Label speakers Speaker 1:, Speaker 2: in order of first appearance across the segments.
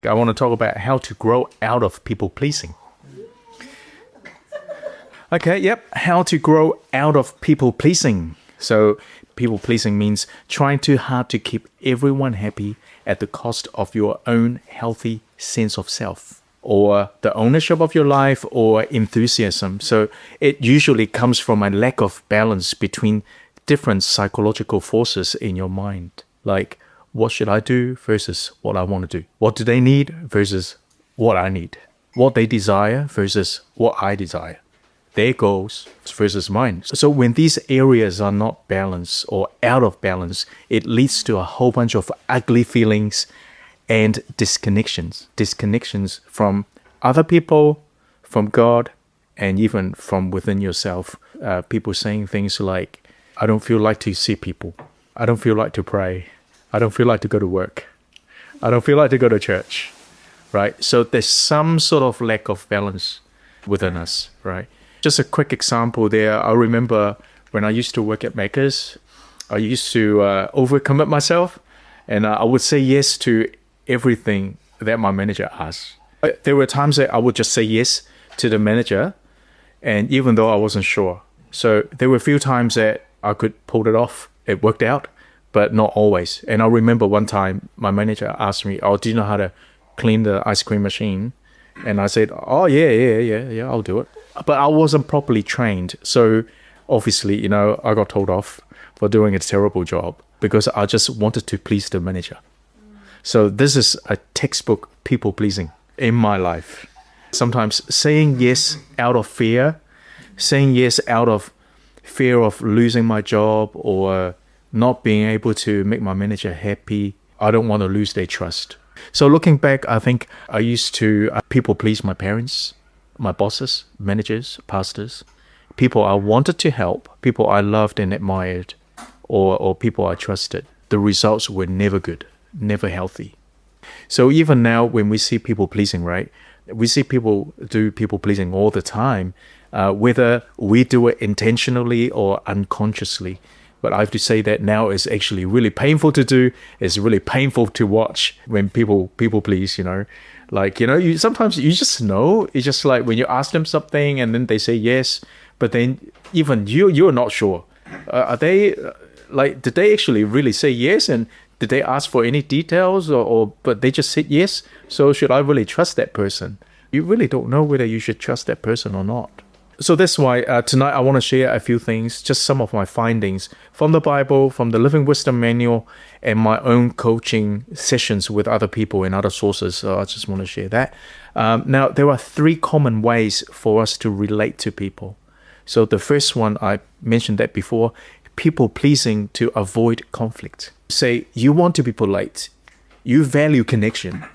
Speaker 1: I want to talk about how to grow out of people pleasing. Okay, yep. How to grow out of people pleasing. So, people pleasing means trying too hard to keep everyone happy at the cost of your own healthy sense of self or the ownership of your life or enthusiasm. So, it usually comes from a lack of balance between different psychological forces in your mind. Like, what should I do versus what I want to do? What do they need versus what I need? What they desire versus what I desire? Their goals versus mine. So when these areas are not balanced or out of balance, it leads to a whole bunch of ugly feelings and disconnections. Disconnections from other people, from God, and even from within yourself. People saying things like, I don't feel like to see people. I don't feel like to pray. I don't feel like to go to work. I don't feel like to go to church, right? So there's some sort of lack of balance within us, right? Just a quick example there. I remember when I used to work at Makers, I used to overcommit myself and I would say yes to everything that my manager asked. There were times that I would just say yes to the manager, and even though I wasn't sure. So there were a few times that I could pull it off. It worked out, but not always. And I remember one time my manager asked me, oh, do you know how to clean the ice cream machine? And I said, oh, yeah, I'll do it. But I wasn't properly trained. So obviously, I got told off for doing a terrible job because I just wanted to please the manager. So this is a textbook people pleasing in my life. Sometimes saying yes out of fear, saying yes out of fear of losing my job or not being able to make my manager happy. I don't want to lose their trust. So looking back, I think I used to people please my parents, my bosses, managers, pastors, people I wanted to help, people I loved and admired, or people I trusted. The results were never good, never healthy. So even now when we see people pleasing, right? We see people do people pleasing all the time, whether we do it intentionally or unconsciously. But I have to say that now is actually really painful to do. It's really painful to watch when people please, Like, you sometimes you just know. It's just like when you ask them something and then they say yes, but then even you're not sure. Are they like, did they actually really say yes? And did they ask for any details or but they just said yes? So should I really trust that person? You really don't know whether you should trust that person or not. So that's why tonight I want to share a few things, just some of my findings from the Bible, from the Living Wisdom Manual, and my own coaching sessions with other people and other sources. So I just want to share that. Now, there are 3 common ways for us to relate to people. So the first one, I mentioned that before, people pleasing to avoid conflict. Say you want to be polite, you value connection,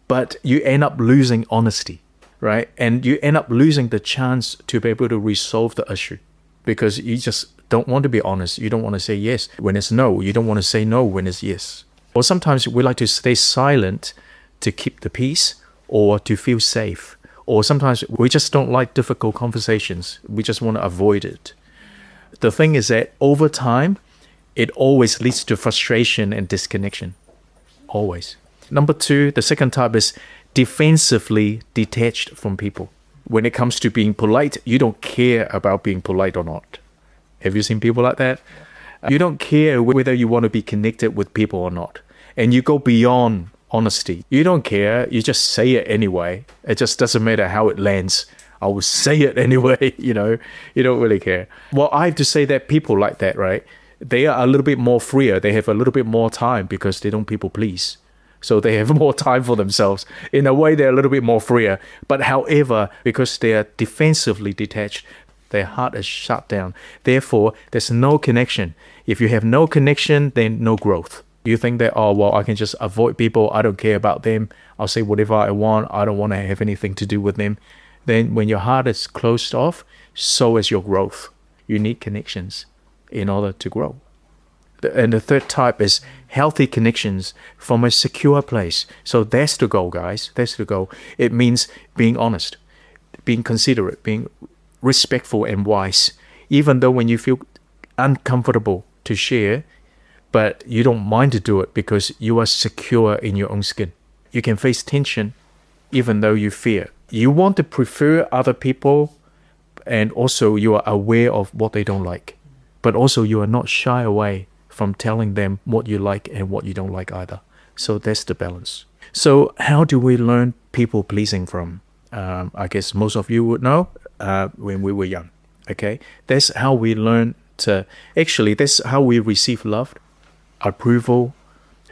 Speaker 1: but you end up losing honesty. Right? And you end up losing the chance to be able to resolve the issue because you just don't want to be honest. You don't want to say yes when it's no. You don't want to say no when it's yes. Or sometimes we like to stay silent to keep the peace or to feel safe. Or sometimes we just don't like difficult conversations. We just want to avoid it. The thing is that over time, it always leads to frustration and disconnection. Always. Number 2, the second type is defensively detached from people. When it comes to being polite, you don't care about being polite or not. Have you seen people like that? You don't care whether you want to be connected with people or not. And you go beyond honesty. You don't care. You just say it anyway. It just doesn't matter how it lands. I will say it anyway, You don't really care. Well, I have to say that people like that, right? They are a little bit more freer. They have a little bit more time because they don't people please. So they have more time for themselves. In a way, they're a little bit more freer. But however, because they are defensively detached, their heart is shut down. Therefore, there's no connection. If you have no connection, then no growth. You think that, oh, well, I can just avoid people. I don't care about them. I'll say whatever I want. I don't want to have anything to do with them. Then when your heart is closed off, so is your growth. You need connections in order to grow. And the third type is healthy connections from a secure place. So that's the goal, guys. That's the goal. It means being honest, being considerate, being respectful and wise. Even though when you feel uncomfortable to share, but you don't mind to do it because you are secure in your own skin. you can face tension even though you fear. You want to prefer other people, and also you are aware of what they don't like. But also you are not shy away from telling them what you like and what you don't like either. So that's the balance. So how do we learn people pleasing from? I guess most of you would know when we were young. Okay, that's how we learn to. Actually, that's how we receive love, approval,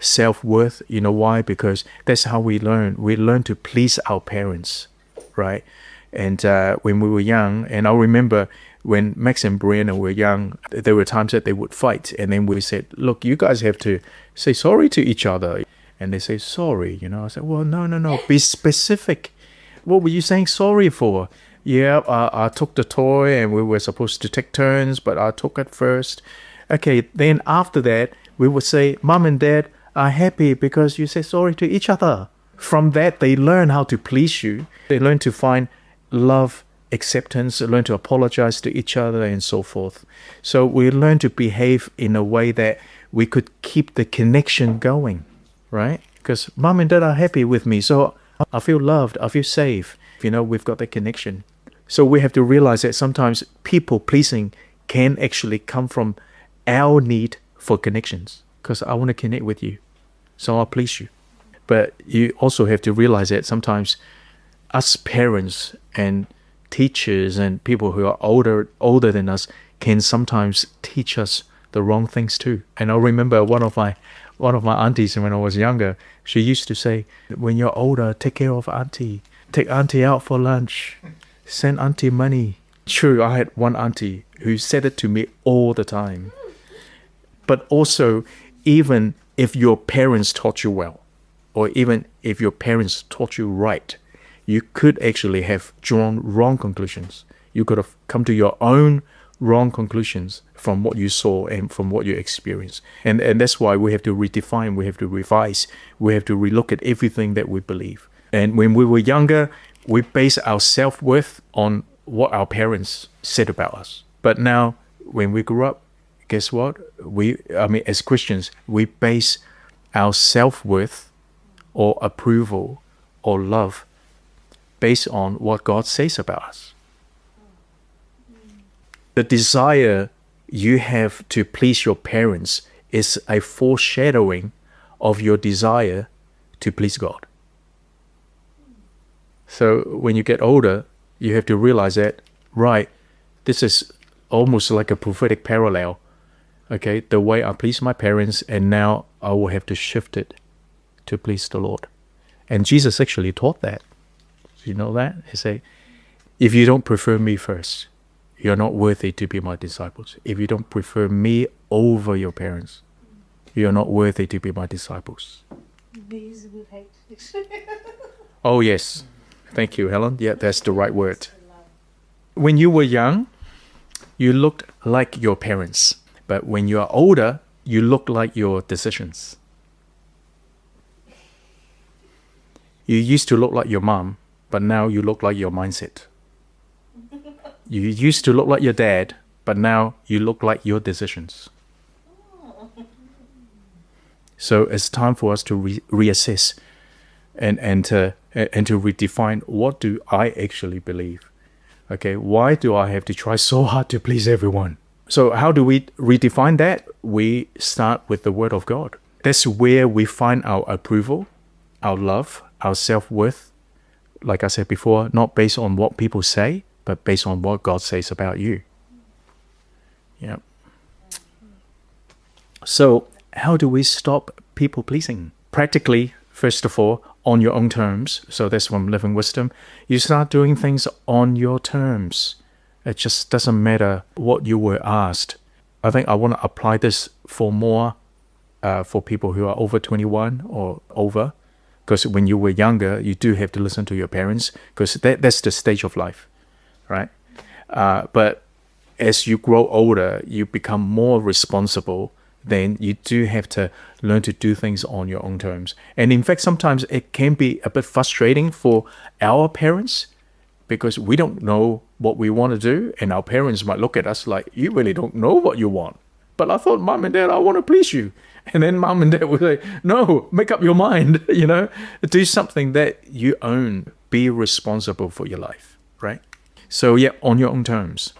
Speaker 1: self-worth. You know why? Because that's how we learn. We learn to please our parents, right? And when we were young, and I remember when Max and Brianna were young, there were times that they would fight, and then we said, "Look, you guys have to say sorry to each other." And they say sorry. I said, "Well, no, be specific. What were you saying sorry for?" "Yeah, I took the toy, and we were supposed to take turns, but I took it first." Okay, then after that, we would say, "Mom and Dad are happy because you say sorry to each other." From that, they learn how to please you. They learn to find love, acceptance, learn to apologize to each other, and so forth. So we learn to behave in a way that we could keep the connection going, right? Because Mom and Dad are happy with me, so I feel loved, I feel safe. We've got that connection. So we have to realize that sometimes people pleasing can actually come from our need for connections. Because I want to connect with you, so I'll please you. But you also have to realize that sometimes us parents and teachers and people who are older than us can sometimes teach us the wrong things too. And I remember one of my aunties when I was younger, she used to say, "When you're older, take care of auntie. Take auntie out for lunch. Send auntie money." True, I had one auntie who said it to me all the time. But also, even if your parents taught you well, or even if your parents taught you right, you could actually have drawn wrong conclusions. You could have come to your own wrong conclusions from what you saw and from what you experienced. And that's why we have to redefine, we have to revise, we have to relook at everything that we believe. And when we were younger, we base our self-worth on what our parents said about us. But now, when we grew up, guess what? As Christians, we base our self-worth or approval or love based on what God says about us. The desire you have to please your parents is a foreshadowing of your desire to please God. So when you get older, you have to realize that, right, this is almost like a prophetic parallel. Okay, the way I please my parents, and now I will have to shift it to please the Lord. And Jesus actually taught that. You know that? He said, "If you don't prefer me first, you're not worthy to be my disciples. If you don't prefer me over your parents, you're not worthy to be my disciples." Oh, yes. Thank you, Helen. Yeah, that's the right word. When you were young, you looked like your parents. But when you are older, you look like your decisions. You used to look like your mom, but now you look like your mindset. You used to look like your dad, but now you look like your decisions. So it's time for us to reassess and to redefine, what do I actually believe? Okay, why do I have to try so hard to please everyone? So how do we redefine that? We start with the Word of God. That's where we find our approval, our love, our self-worth. Like I said before, not based on what people say, but based on what God says about you. Yeah. So how do we stop people pleasing? Practically, first of all, on your own terms. So that's from Living Wisdom. You start doing things on your terms. It just doesn't matter what you were asked. I think I want to apply this for people who are over 21 or over. Because when you were younger, you do have to listen to your parents, because that's the stage of life, right? But as you grow older, you become more responsible. Then you do have to learn to do things on your own terms. And in fact, sometimes it can be a bit frustrating for our parents, because we don't know what we want to do, and our parents might look at us like, "You really don't know what you want." But I thought, Mom and Dad, I want to please you. And then Mom and Dad would say, no, make up your mind, do something that you own. Be responsible for your life, right? So yeah, on your own terms.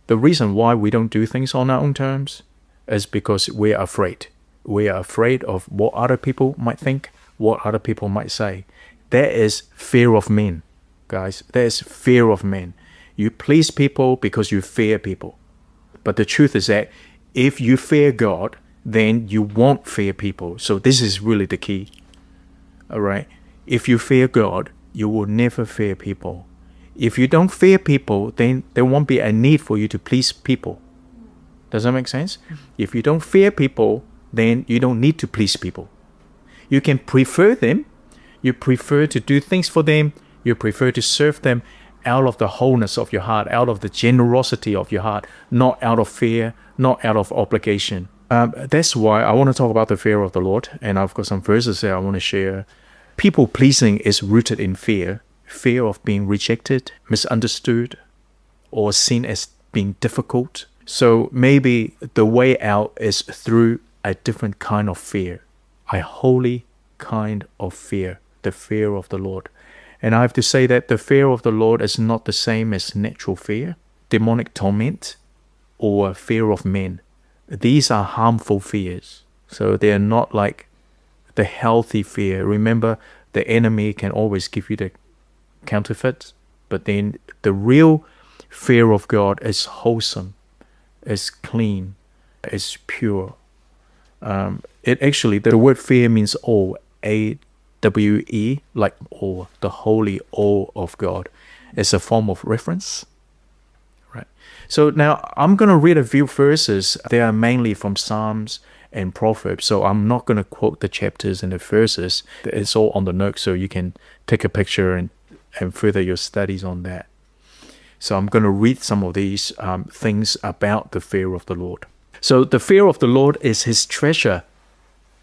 Speaker 1: The reason why we don't do things on our own terms is because we are afraid. We are afraid of what other people might think, what other people might say. There is fear of men, guys. There is fear of men. You please people because you fear people. But the truth is that if you fear God, then you won't fear people. So this is really the key. All right? If you fear God, you will never fear people. If you don't fear people, then there won't be a need for you to please people. Does that make sense? If you don't fear people, then you don't need to please people. You can prefer them. You prefer to do things for them. You prefer to serve them out of the wholeness of your heart, out of the generosity of your heart, not out of fear, not out of obligation. That's why I want to talk about the fear of the Lord. And I've got some verses there I want to share. People pleasing is rooted in fear. Fear of being rejected, misunderstood, or seen as being difficult. So maybe the way out is through a different kind of fear, a holy kind of fear, the fear of the Lord. And I have to say that the fear of the Lord is not the same as natural fear, demonic torment, or fear of men. These are harmful fears. So they are not like the healthy fear. Remember, the enemy can always give you the counterfeit, but then the real fear of God is wholesome, is clean, is pure. It actually, the word fear means awe, A-W-E, like awe, the holy awe of God. It's a form of reference, right? So now I'm going to read a few verses. They are mainly from Psalms and Proverbs, so I'm not going to quote the chapters and the verses. It's all on the notes, so you can take a picture and further your studies on that. So I'm going to read some of these things about the fear of the Lord. So the fear of the Lord is his treasure.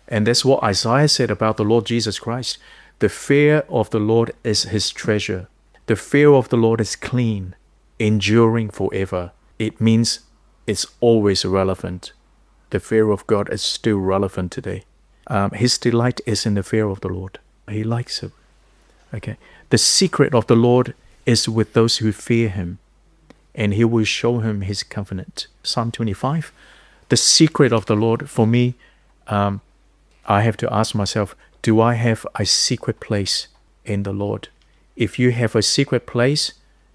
Speaker 1: And that's what Isaiah said about the Lord Jesus Christ. The fear of the Lord is his treasure. The fear of the Lord is clean, enduring forever. It means it's always relevant. The fear of God is still relevant today. His delight is in the fear of the Lord. He likes it. Okay. The secret of the Lord is with those who fear him, and he will show him his covenant. Psalm 25. The secret of the Lord, for me, I have to ask myself, do I have a secret place in the Lord? If you have a secret place,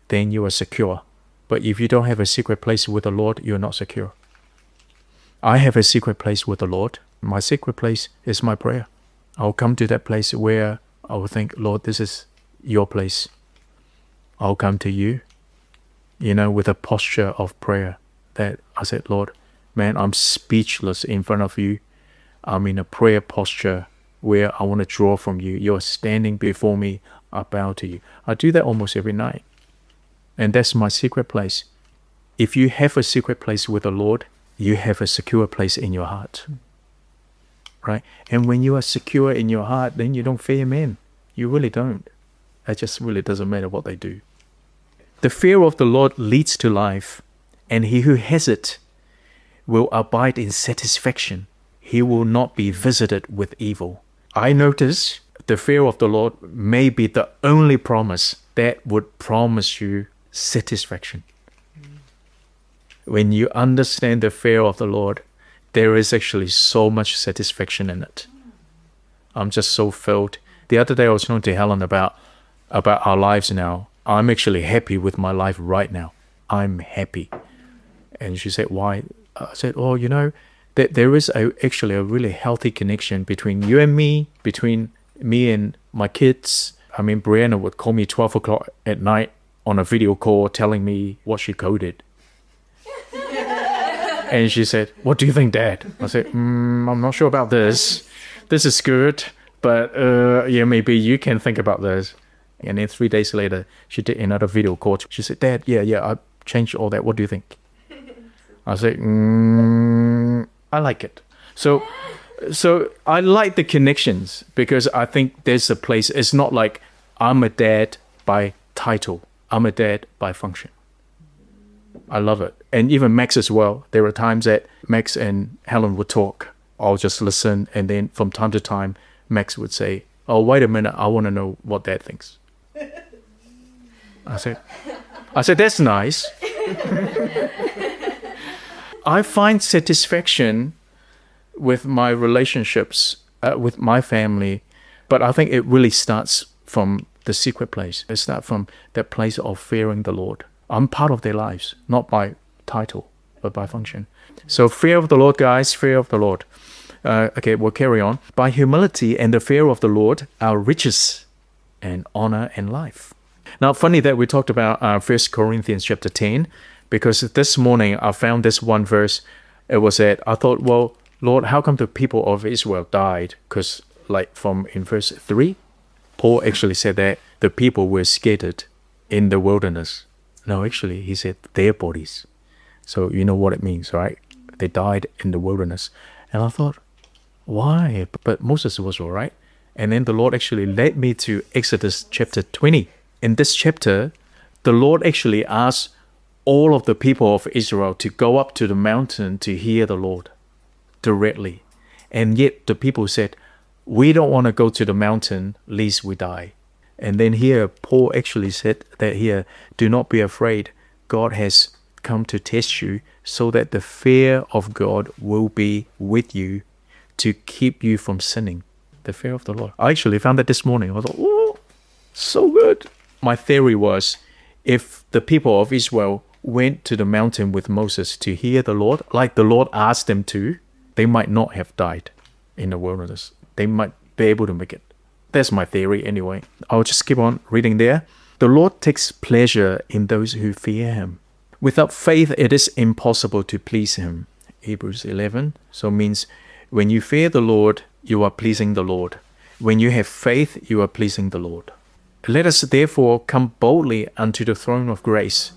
Speaker 1: then you are secure. But if you don't have a secret place with the Lord, you're not secure. I have a secret place with the Lord. My secret place is my prayer. I'll come to that place where I will think, Lord, this is your place. I'll come to you, with a posture of prayer that I said, Lord, man, I'm speechless in front of you. I'm in a prayer posture where I want to draw from you. You're standing before me. I bow to you. I do that almost every night. And that's my secret place. If you have a secret place with the Lord, you have a secure place in your heart. Right? And when you are secure in your heart, then you don't fear men. You really don't. It just really doesn't matter what they do. The fear of the Lord leads to life, and he who has it will abide in satisfaction. He will not be visited with evil. I notice the fear of the Lord may be the only promise that would promise you satisfaction. When you understand the fear of the Lord, there is actually so much satisfaction in it. I'm just so filled. The other day I was talking to Helen about our lives now. I'm actually happy with my life right now. I'm happy. And she said, why? I said, that there is actually a really healthy connection between you and me, between me and my kids. I mean, Brianna would call me 12 o'clock at night on a video call telling me what she coded. And she said, what do you think, Dad? I said, I'm not sure about this. This is good, but maybe you can think about this. And then 3 days later, she did another video call. She said, Dad, I changed all that. What do you think? I said, I like it. So I like the connections because I think there's a place. It's not like I'm a dad by title. I'm a dad by function. I love it. And even Max as well. There are times that Max and Helen would talk. I'll just listen. And then from time to time, Max would say, oh, wait a minute. I want to know what Dad thinks. I said, that's nice. I find satisfaction with my relationships, with my family. But I think it really starts from the secret place. It starts from that place of fearing the Lord. I'm part of their lives, not by title, but by function. So fear of the Lord, guys, fear of the Lord. Okay, we'll carry on. By humility and the fear of the Lord, our riches and honor and life. Now, funny that we talked about 1 Corinthians chapter 10, because this morning I found this one verse. It was that I thought, well, Lord, how come the people of Israel died? Because like from in verse 3, Paul actually said that the people were scattered in the wilderness. No, actually, he said their bodies. So you know what it means, right? They died in the wilderness. And I thought, why? But Moses was all right. And then the Lord actually led me to Exodus chapter 20. In this chapter, the Lord actually asked all of the people of Israel to go up to the mountain to hear the Lord directly. And yet the people said, we don't want to go to the mountain, lest we die. And then here, Paul actually said that here, do not be afraid. God has come to test you so that the fear of God will be with you to keep you from sinning. The fear of the Lord. I actually found that this morning. I thought, oh, so good. My theory was, if the people of Israel went to the mountain with Moses to hear the Lord, like the Lord asked them to, they might not have died in the wilderness. They might be able to make it. That's my theory anyway. I'll just keep on reading there. The Lord takes pleasure in those who fear him. Without faith, it is impossible to please him. Hebrews 11. So it means when you fear the Lord, you are pleasing the Lord. When you have faith, you are pleasing the Lord. Let us therefore come boldly unto the throne of grace,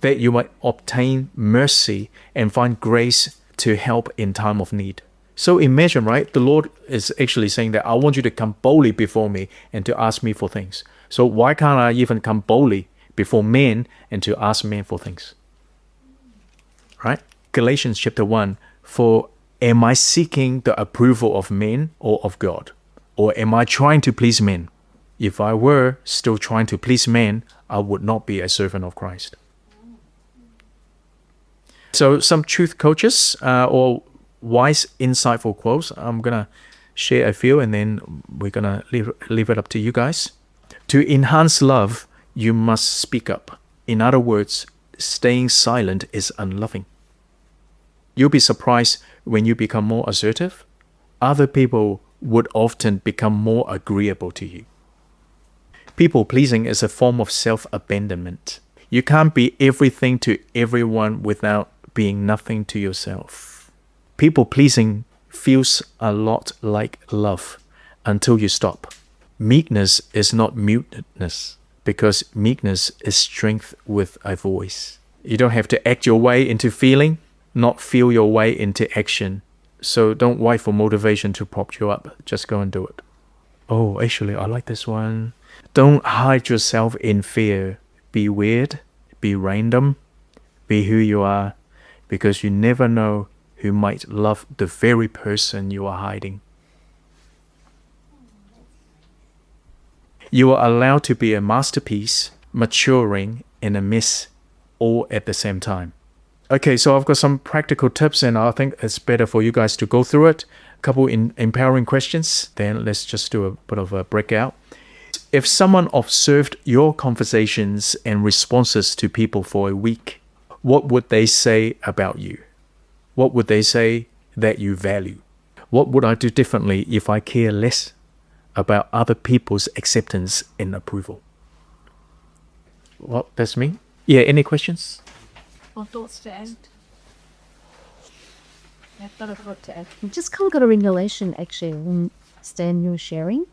Speaker 1: that you might obtain mercy and find grace to help in time of need. So imagine, right? The Lord is actually saying that I want you to come boldly before me and to ask me for things. So why can't I even come boldly before men and to ask men for things? Right? Galatians chapter 1. For am I seeking the approval of men or of God? Or am I trying to please men? If I were still trying to please men, I would not be a servant of Christ. So some truth coaches or wise, insightful quotes. I'm going to share a few and then we're going to leave it up to you guys. To enhance love, you must speak up. In other words, staying silent is unloving. You'll be surprised when you become more assertive. Other people would often become more agreeable to you. People-pleasing is a form of self-abandonment. You can't be everything to everyone without being nothing to yourself. People-pleasing feels a lot like love until you stop. Meekness is not muteness, because meekness is strength with a voice. You don't have to act your way into feeling, not feel your way into action. So don't wait for motivation to prop you up. Just go and do it. Oh, actually, I like this one. Don't hide yourself in fear. Be weird, be random, be who you are, because you never know who might love the very person you are hiding. You are allowed to be a masterpiece, maturing, and a mess all at the same time. Okay, so I've got some practical tips and I think it's better for you guys to go through it. A couple empowering questions, then let's just do a bit of a breakout. If someone observed your conversations and responses to people for a week, what would they say about you? What would they say that you value? What would I do differently if I care less about other people's acceptance and approval? Well, that's me. Yeah, any questions?
Speaker 2: Or thoughts to add? I've got a thought to add.
Speaker 3: Just kind of got a revelation actually when Stan, you were sharing.